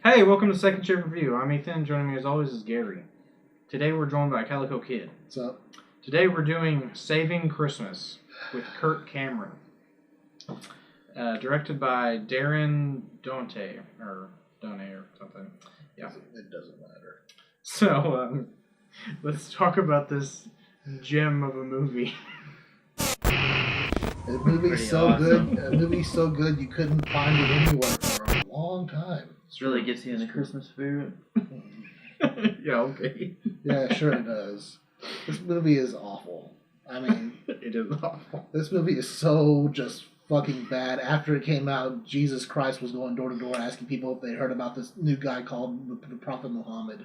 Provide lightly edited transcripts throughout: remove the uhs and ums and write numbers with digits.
Hey, welcome to Second Shift Review. I'm Ethan. Joining me as always is Gary. Today we're joined by Calico Kid. What's up? Today we're doing Saving Christmas with Kirk Cameron. Directed by Darren Dante or something. Yeah. It doesn't matter. So, let's talk about this gem of a movie. The movie's so awesome. good. The movie's so good you couldn't find it anywhere for a long time. This really gets you in the Christmas spirit. Yeah, okay. Yeah, sure it does. This movie is awful. I mean, It is awful. this movie is so just fucking bad. After it came out, Jesus Christ was going door to door asking people if they heard about this new guy called the Prophet Muhammad.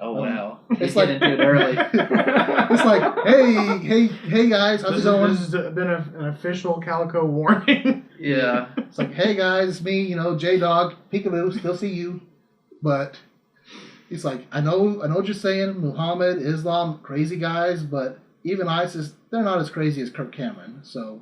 Oh wow! It's You like get into it early. It's like, hey guys, how's it going? This has been an official Calico warning. Yeah. It's like, hey guys, it's me, J-Dog, Peekaboo, still see you. But he's like, I know what you're saying, Muhammad, Islam, crazy guys, but even ISIS, they're not as crazy as Kirk Cameron. So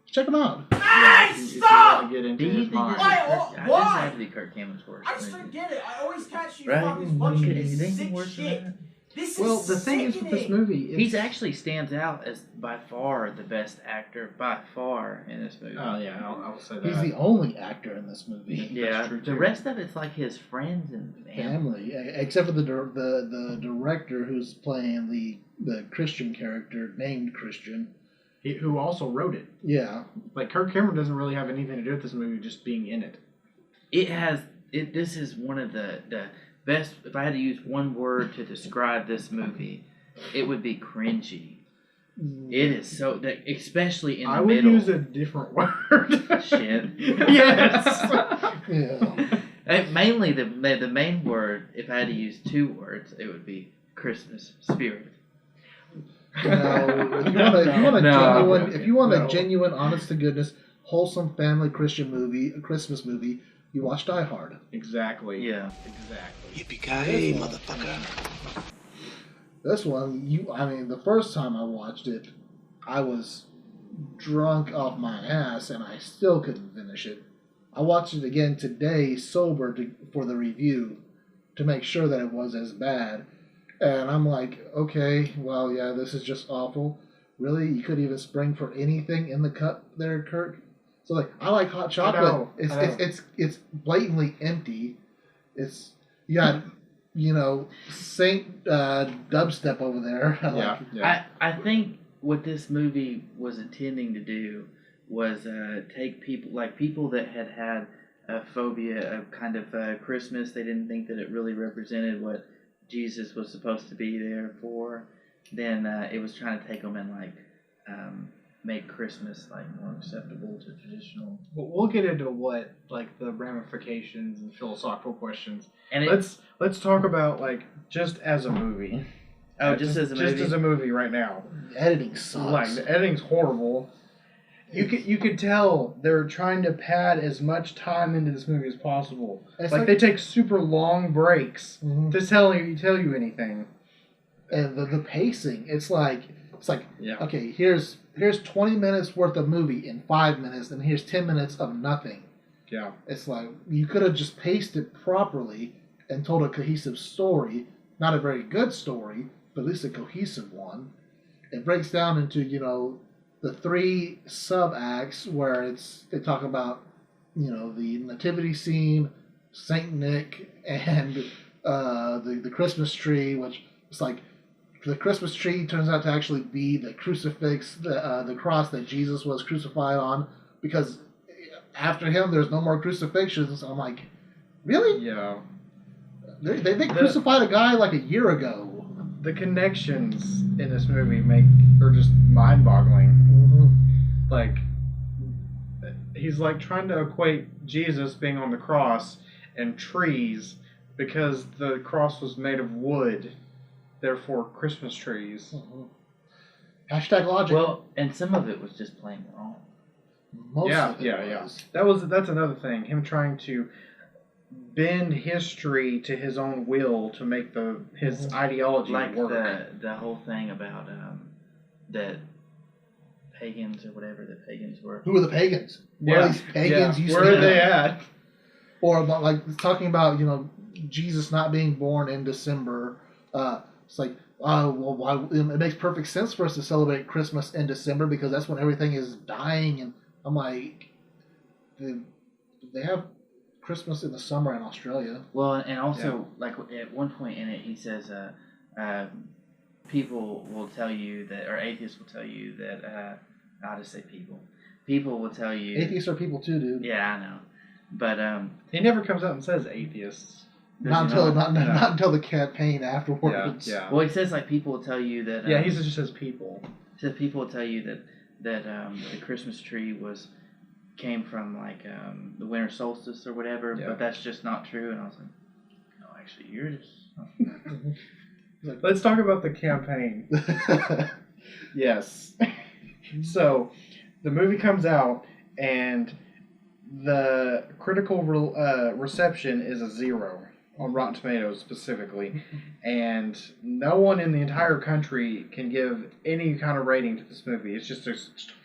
check them out. Hey, stop! Get into Do you his think mind. this has to be Kirk Cameron's worst? I just don't get it. I always catch you Right? fuckers watching Could this anything sick worse than shit. that? This is Well, the thing is with this movie, He's actually stands out as by far the best actor by far in this movie. Oh yeah, I'll say that. He's the only actor in this movie. Yeah, true, the too. rest of it's like his friends and family. Family, except for the director who's playing the Christian character named Christian. Who also wrote it. Yeah, Like Kirk Cameron doesn't really have anything to do with this movie, just being in it. This is one of the best. If I had to use one word to describe this movie, it would be cringy. It is so that, especially in the I would middle. use a different word. Shit. Yes. yeah. Mainly the main word. If I had to use two words, it would be Christmas spirit. Now, if you want a No. genuine, honest to goodness, wholesome family Christian movie, a Christmas movie, you watch Die Hard. Exactly. Yeah. Exactly. Yippee-ki-yay, motherfucker. This one, the first time I watched it, I was drunk off my ass and I still couldn't finish it. I watched it again today, sober, for the review, to make sure that it was as bad. And I'm like, okay, well, yeah, this is just awful. Really? You couldn't even spring for anything in the cup there, Kirk? So, like, I like hot chocolate. I know. It's blatantly empty. You got, Saint dubstep over there. Yeah. I think what this movie was intending to do was take people that had a phobia of kind of Christmas. They didn't think that it really represented what Jesus was supposed to be there for. Then it was trying to take them and make Christmas more acceptable to traditional. We'll get into what the ramifications and philosophical questions. And Let's talk about just as a movie. Just as a movie. Just as a movie right now. Editing sucks. The editing's horrible. You could tell they're trying to pad as much time into this movie as possible. It's they take super long breaks to tell you anything. And the pacing, it's like Yeah. okay, here's 20 minutes worth of movie in 5 minutes, and here's 10 minutes of nothing. Yeah. It's like you could have just paced it properly and told a cohesive story. Not a very good story, but at least a cohesive one. It breaks down into the three sub acts where they talk about the nativity scene, Saint Nick, and the Christmas tree, which it's like the Christmas tree turns out to actually be the crucifix, the cross that Jesus was crucified on, because after him there's no more crucifixions. I'm like, really? Yeah. They crucified a guy a year ago. The connections in this movie are just mind-boggling. He's trying to equate Jesus being on the cross and trees because the cross was made of wood, therefore Christmas trees. Hashtag logic. Well, and some of it was just plain wrong. Most of it was. That's another thing. Him trying to bend history to his own will to make his ideology work. The whole thing about that pagans or whatever the pagans were. Who are the pagans? Where are these pagans you Where are say? they at? Or about, like talking about Jesus not being born in December. It's like it makes perfect sense for us to celebrate Christmas in December because that's when everything is dying. And I'm like, they have Christmas in the summer in Australia. Well, and also like at one point in it, he says, people will tell you that, or atheists will tell you that. I'll just say people. People will tell you. Atheists are people too, dude. Yeah, I know, but he never comes out and says atheists. Not until the campaign afterwards. Yeah. Well, he says like people will tell you that. He just says people. He says people will tell you that the Christmas tree came from like the winter solstice or whatever, but that's just not true. And I was like, no, actually, you're just. Let's talk about the campaign. Yes. So, the movie comes out and the critical reception is a 0 on Rotten Tomatoes specifically, and no one in the entire country can give any kind of rating to this movie. It's just a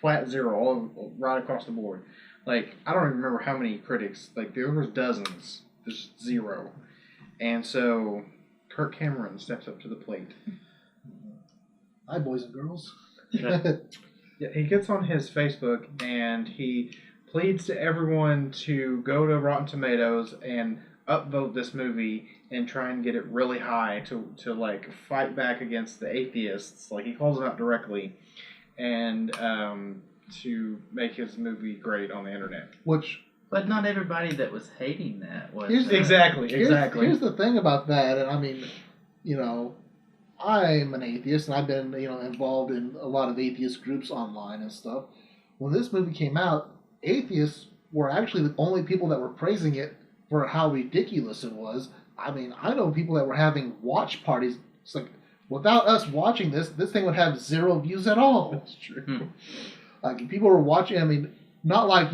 flat 0 all right across the board. Like, I don't even remember how many critics. Like, there was dozens. There's 0. And so, Kirk Cameron steps up to the plate. Hi, boys and girls. Yeah, he gets on his Facebook and he pleads to everyone to go to Rotten Tomatoes and upvote this movie and try and get it really high to like fight back against the atheists. Like, he calls them out directly, and to make his movie great on the internet. But not everybody that was hating that was. Exactly. Here's the thing about that, and I mean, I'm an atheist, and I've been, involved in a lot of atheist groups online and stuff. When this movie came out, atheists were actually the only people that were praising it for how ridiculous it was. I mean, I know people that were having watch parties. It's like, without us watching this thing would have 0 views at all. That's true. Like, people were watching, I mean, not like,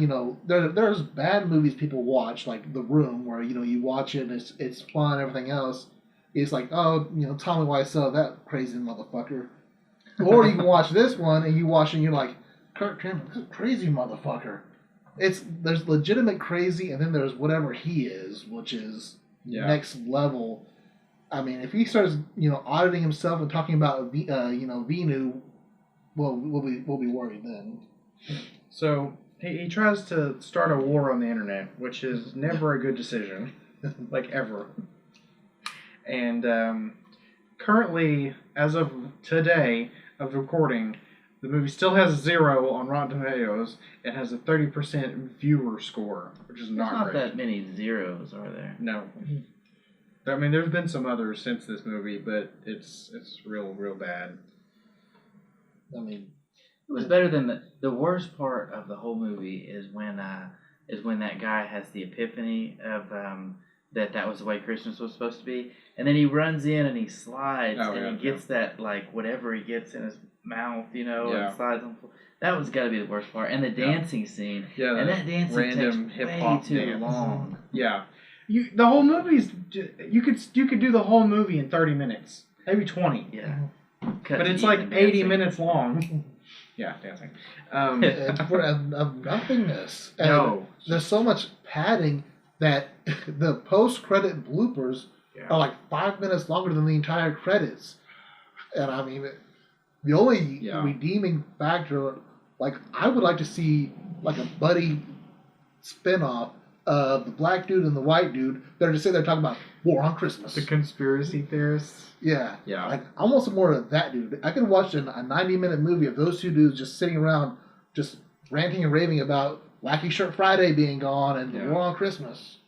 there's bad movies people watch, like The Room, where, you watch it and it's fun, everything else. It's like, oh, Tommy Wiseau, that crazy motherfucker. Or you can watch this one and you watch and you're like, Kirk Cameron, this crazy motherfucker. There's legitimate crazy, and then there's whatever he is, which is next level. I mean, if he starts, auditing himself and talking about, Venu, well, we'll be worried then. So he tries to start a war on the internet, which is never a good decision, like ever. And currently, as of today of recording, the movie still has 0 on Rotten Tomatoes. It has a 30% viewer score, which is not great. Not that many zeros, are there? No. I mean, there's been some others since this movie, but it's real bad. I mean, it was better than the worst part of the whole movie is when that guy has the epiphany of that was the way Christmas was supposed to be, and then he runs in and he slides he gets that like whatever he gets in his mouth, and slides on. That was got to be the worst part, and the dancing scene. Yeah, and that dancing takes way too long. Yeah, the whole movie's you could do the whole movie in 30 minutes, maybe 20. Yeah, but it's like 80 minutes long. Yeah, dancing. Of nothingness. And no, there's so much padding that the post-credit bloopers are like 5 minutes longer than the entire credits. And I mean, the only redeeming factor, like, I would like to see like a buddy spin-off of the black dude and the white dude. They're just sitting there talking about war on Christmas. The conspiracy theorists. Yeah. Yeah. Like, I want some more of that dude. I could watch a 90-minute movie of those two dudes just sitting around, just ranting and raving about Wacky Shirt Friday being gone and the war on Christmas.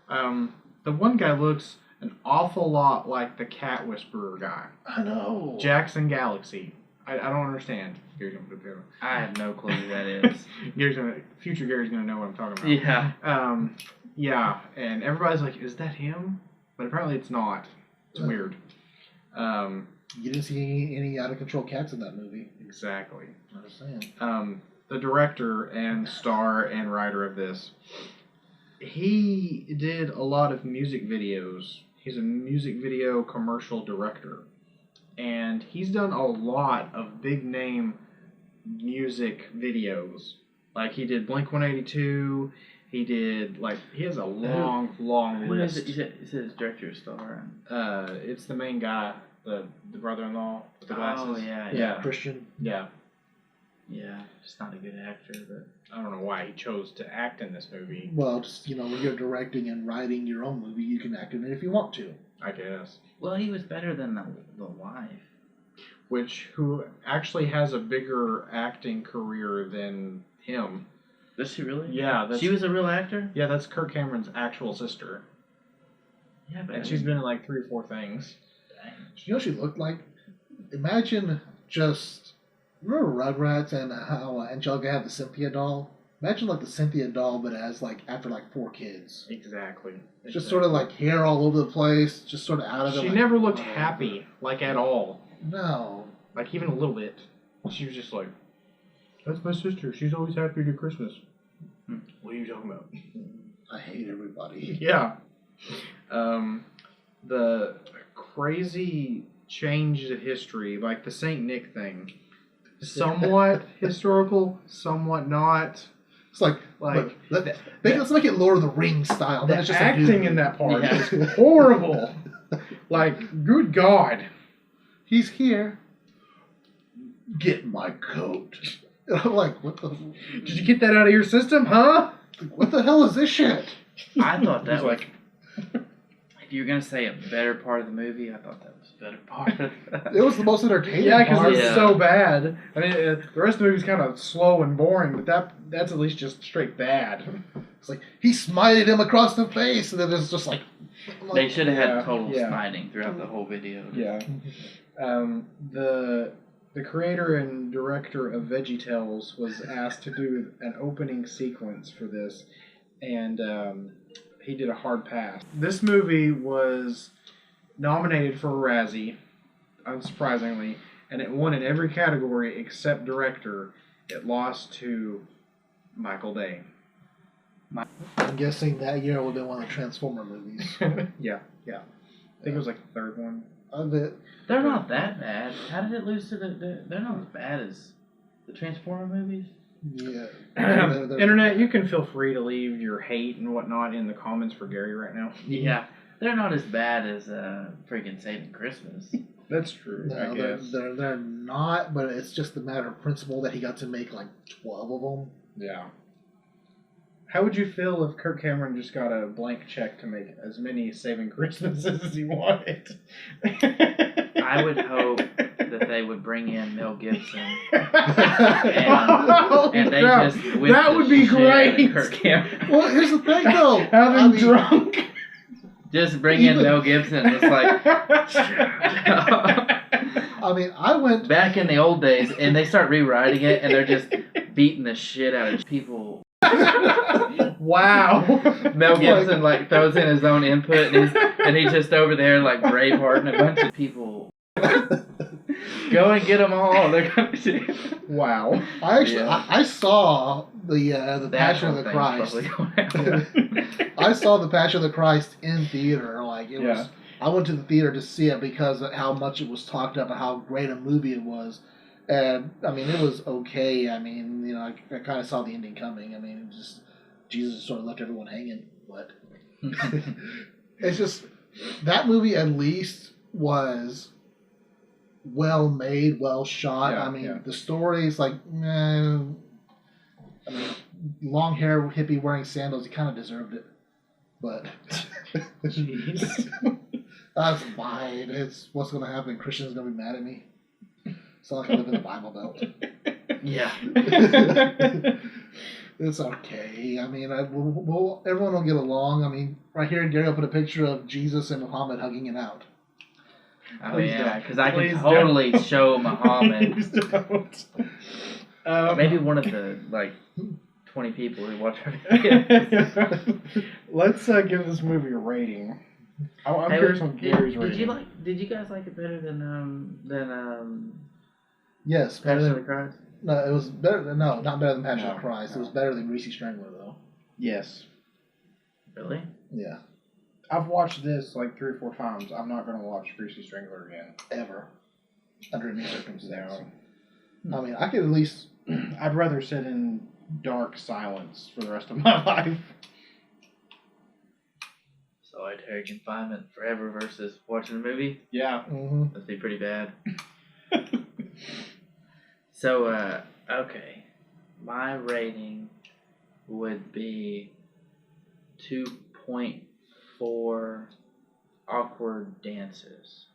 The one guy looks an awful lot like the Cat Whisperer guy. I know. Jackson Galaxy. I don't understand. Gary's gonna put it there. I have no clue who that is. Future Gary's gonna know what I'm talking about. Yeah. Yeah, and everybody's like, "Is that him?" But apparently it's not. It's weird. You didn't see any out of control cats in that movie. Exactly. I understand. The director and star and writer of this, he did a lot of music videos. He's a music video commercial director. And he's done a lot of big name music videos. Like, he did Blink-182, He did he has a long Who is list. it? You said it's director star. It's the main guy, the brother-in-law with the glasses. Oh yeah. Yeah. Christian. Yeah. Yeah, just not a good actor, but I don't know why he chose to act in this movie. Well, just when you're directing and writing your own movie, you can act in it if you want to. I guess. well, he was better than the wife. Who actually has a bigger acting career than him. Does she really? Yeah, She was a real actor. Yeah, that's Kirk Cameron's actual sister. Yeah, but And she's been in 3 or 4 things. Dang. You know what she looked like? Imagine just remember Rugrats and how Angelica had the Cynthia doll. Imagine the Cynthia doll, but as after 4 kids. Exactly. Just sort of hair all over the place, just sort of out of it. She never looked happy, at all. No. Even a little bit. She was just like, that's my sister. She's always happy at Christmas. What are you talking about? I hate everybody. Yeah. The crazy change in history, the Saint Nick thing. Somewhat historical, somewhat not. It's let's make it Lord of the Rings style. The Then it's just acting in that part is horrible. Good God. He's here. Get my coat. And I'm what the? Did you get that out of your system, huh? What the hell is this shit? I thought that was He's if you were gonna say a better part of the movie, I thought that was a better part of It was the most entertaining Yeah, because part. it's Yeah. so bad. I mean, the rest of the movie's kind of slow and boring, but that's at least just straight bad. It's he smited him across the face, and then it's just They should have Yeah, had total yeah. smiting throughout the whole video. Yeah. The creator and director of VeggieTales was asked to do an opening sequence for this, and he did a hard pass. This movie was nominated for a Razzie, unsurprisingly, and it won in every category except director. It lost to Michael Bay. I'm guessing that year would have been one of the Transformer movies. Yeah. I think it was the third one. They're not that bad. How did it lose to they're not as bad as the Transformer movies? Yeah. Internet, you can feel free to leave your hate and whatnot in the comments for Gary right now. Yeah. They're not as bad as freaking Saving Christmas. That's true, I No, guess. they're not, but it's just a matter of principle that he got to make 12 of them. Yeah. How would you feel if Kirk Cameron just got a blank check to make as many Saving Christmases as he wanted? I would hope that they would bring in Mel Gibson Holy and they crap. just whip That the would be shit out of great. Kirk Cameron. Well, here's the thing, though. Have him drunk. Just bring in Mel Gibson. It's I went. back in the old days, and they start rewriting it, and they're just beating the shit out of people. Wow. Mel Gibson throws in his own input, and he's just over there Braveheart and a bunch of people. Go and get them all. They're gonna do. Wow. I saw the Passion of the Christ. I saw the Passion of the Christ in theater. Was. I went to the theater to see it because of how much it was talked up and how great a movie it was. And it was okay. I kind of saw the ending coming. It just Jesus sort of left everyone hanging. But it's just that movie at least was well made, well shot. Yeah, the story's long hair hippie wearing sandals. He kind of deserved it, but that's fine. It's what's going to happen. Christian's going to be mad at me. It's not like I live in the Bible Belt. Yeah. It's okay. Everyone will get along. Right here, Gary will put a picture of Jesus and Muhammad hugging it out. Oh Please yeah, don't. because I can Please totally show Muhammad. Please don't. Maybe one of the 20 people who watch our videos. Let's give this movie a rating. I'm curious on Gary's rating. Did you guys like it better than Yes, Passion of the Christ? No, it was better than not better than Passion of No, Christ. no. It was better than Greasy Strangler though. Yes. Really? Yeah, I've watched this 3 or 4 times. I'm not going to watch Greasy Strangler again. ever under any circumstance. No. I could at least. I'd rather sit in dark silence for the rest of my life. Solitary confinement forever versus watching a movie. Yeah. Mm-hmm. That'd be pretty bad. So, okay. My rating would be 2.4 awkward dances.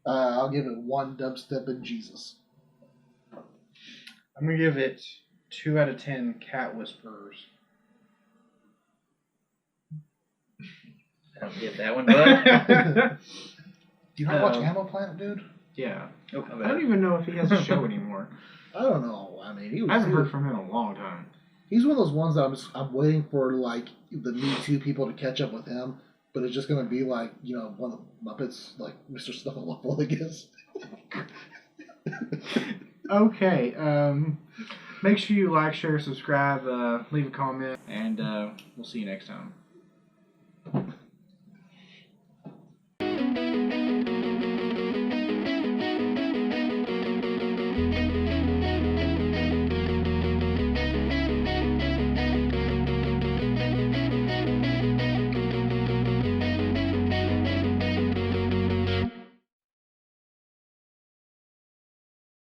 I'll give it 1 dubstep and Jesus. I'm gonna give it 2 out of 10 cat whisperers. I don't get that one, bud. Do you not watch Animal Planet, dude? Yeah. Oh, I don't even know if he has a show anymore. I don't know. I mean, I haven't heard from him in a long time. He's one of those ones that I'm waiting for, like, the Me Too people to catch up with him, but it's just going to be like, you know, one of the Muppets, like Mr. Snuffleupagus, I guess. Okay. Make sure you like, share, subscribe, leave a comment, and we'll see you next time.